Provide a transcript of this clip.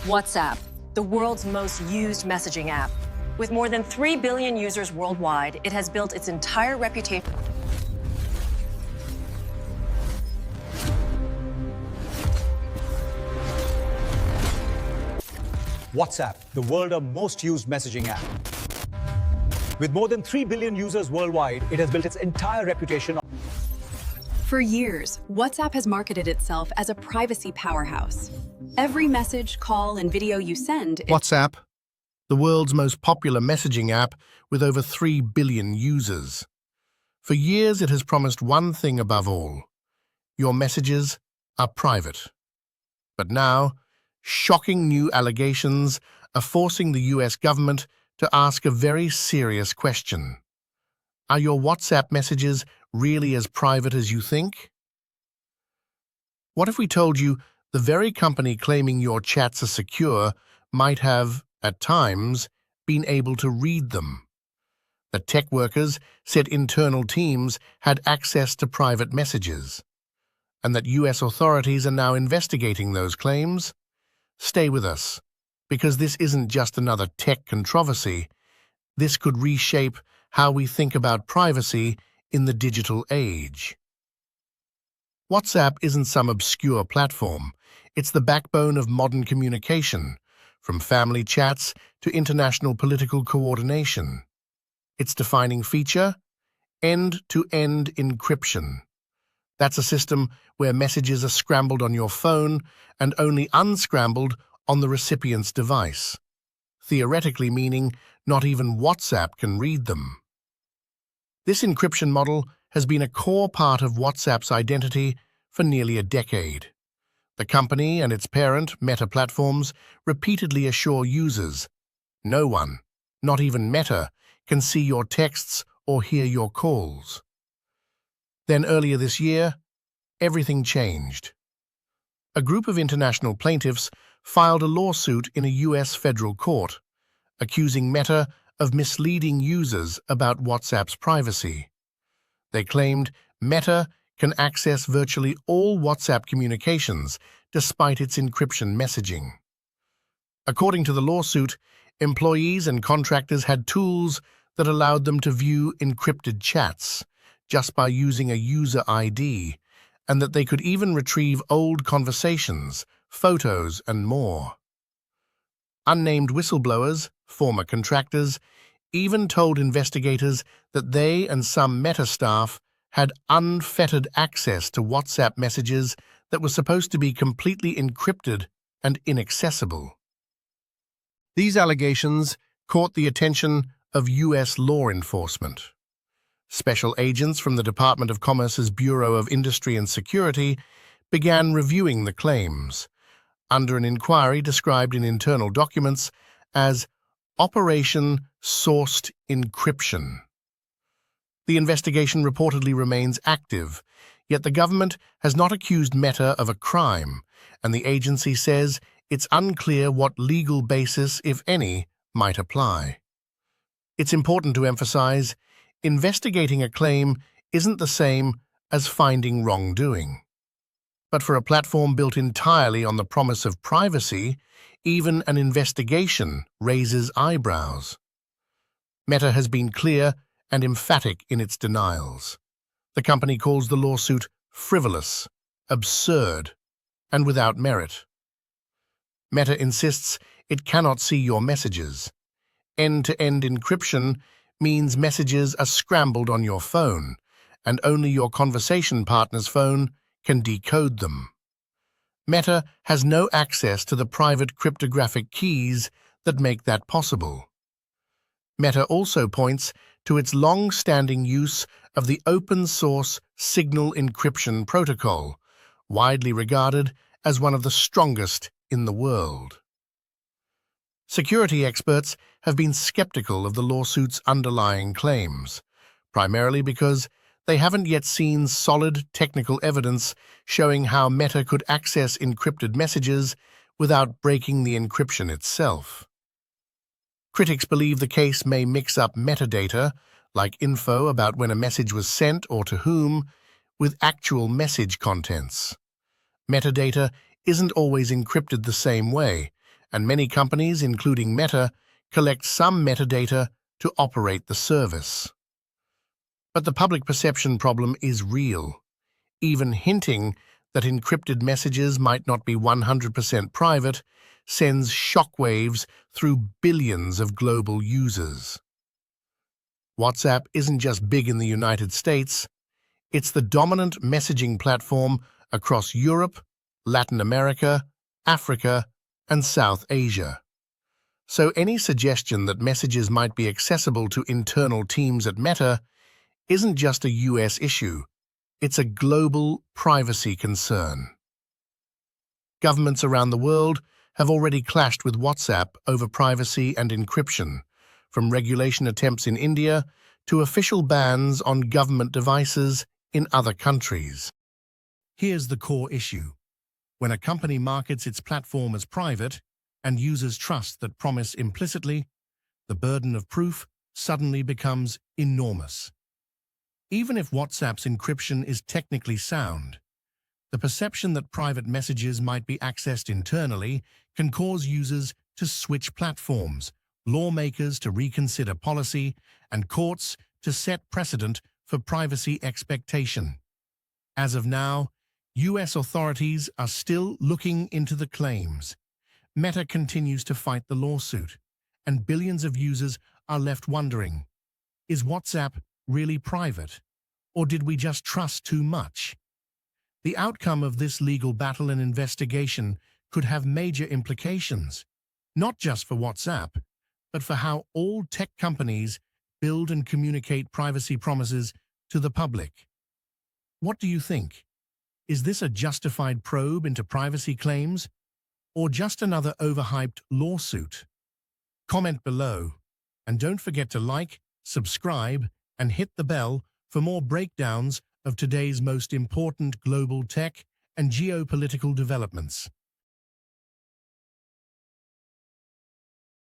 WhatsApp, the world's most used messaging app. With more than 3 billion users worldwide, it has built its entire reputation. WhatsApp, the world's most used messaging app. With more than 3 billion users worldwide, it has built its entire reputation. For years, WhatsApp has marketed itself as a privacy powerhouse. Every message, call, and video you send... WhatsApp, the world's most popular messaging app with over 3 billion users. For years, it has promised one thing above all: your messages are private. But now, shocking new allegations are forcing the US government to ask a very serious question. Are your WhatsApp messages really as private as you think? What if we told you the very company claiming your chats are secure might have, at times, been able to read them? That tech workers said internal teams had access to private messages, and that US authorities are now investigating those claims? Stay with us, because this isn't just another tech controversy. This could reshape how we think about privacy in the digital age. WhatsApp isn't some obscure platform. It's the backbone of modern communication, from family chats to international political coordination. Its defining feature? End-to-end encryption. That's a system where messages are scrambled on your phone and only unscrambled on the recipient's device, theoretically meaning not even WhatsApp can read them. This encryption model has been a core part of WhatsApp's identity for nearly a decade. The company and its parent, Meta Platforms, repeatedly assure users, no one, not even Meta, can see your texts or hear your calls. Then earlier this year, everything changed. A group of international plaintiffs filed a lawsuit in a US federal court, accusing Meta of misleading users about WhatsApp's privacy. They claimed Meta can access virtually all WhatsApp communications despite its encryption messaging. According to the lawsuit, employees and contractors had tools that allowed them to view encrypted chats just by using a user ID, and that they could even retrieve old conversations, photos, and more. Unnamed whistleblowers, former contractors, even told investigators that they and some Meta staff had unfettered access to WhatsApp messages that were supposed to be completely encrypted and inaccessible. These allegations caught the attention of US law enforcement. Special agents from the Department of Commerce's Bureau of Industry and Security began reviewing the claims, under an inquiry described in internal documents as Operation Sourced Encryption. The investigation reportedly remains active, yet the government has not accused Meta of a crime, and the agency says it's unclear what legal basis, if any, might apply. It's important to emphasize, investigating a claim isn't the same as finding wrongdoing. But for a platform built entirely on the promise of privacy, even an investigation raises eyebrows. Meta has been clear and emphatic in its denials. The company calls the lawsuit frivolous, absurd, and without merit. Meta insists it cannot see your messages. End-to-end encryption means messages are scrambled on your phone, and only your conversation partner's phone can decode them. Meta has no access to the private cryptographic keys that make that possible. Meta also points to its long-standing use of the open-source signal encryption protocol, widely regarded as one of the strongest in the world. Security experts have been skeptical of the lawsuit's underlying claims, primarily because they haven't yet seen solid technical evidence showing how Meta could access encrypted messages without breaking the encryption itself. Critics believe the case may mix up metadata, like info about when a message was sent or to whom, with actual message contents. Metadata isn't always encrypted the same way, and many companies, including Meta, collect some metadata to operate the service. But the public perception problem is real. Even hinting that encrypted messages might not be 100% private sends shockwaves through billions of global users. WhatsApp isn't just big in the United States, it's the dominant messaging platform across Europe, Latin America, Africa, and South Asia. So any suggestion that messages might be accessible to internal teams at Meta isn't just a US issue, it's a global privacy concern. Governments around the world have already clashed with WhatsApp over privacy and encryption, from regulation attempts in India to official bans on government devices in other countries. Here's the core issue. When a company markets its platform as private and users trust that promise implicitly, the burden of proof suddenly becomes enormous. Even if WhatsApp's encryption is technically sound, the perception that private messages might be accessed internally can cause users to switch platforms, lawmakers to reconsider policy, and courts to set precedent for privacy expectation. As of now, US authorities are still looking into the claims. Meta continues to fight the lawsuit, and billions of users are left wondering, is WhatsApp really private, or did we just trust too much? The outcome of this legal battle and investigation could have major implications, not just for WhatsApp, but for how all tech companies build and communicate privacy promises to the public. What do you think? Is this a justified probe into privacy claims, or just another overhyped lawsuit? Comment below, and don't forget to like, subscribe, and hit the bell for more breakdowns of today's most important global tech and geopolitical developments.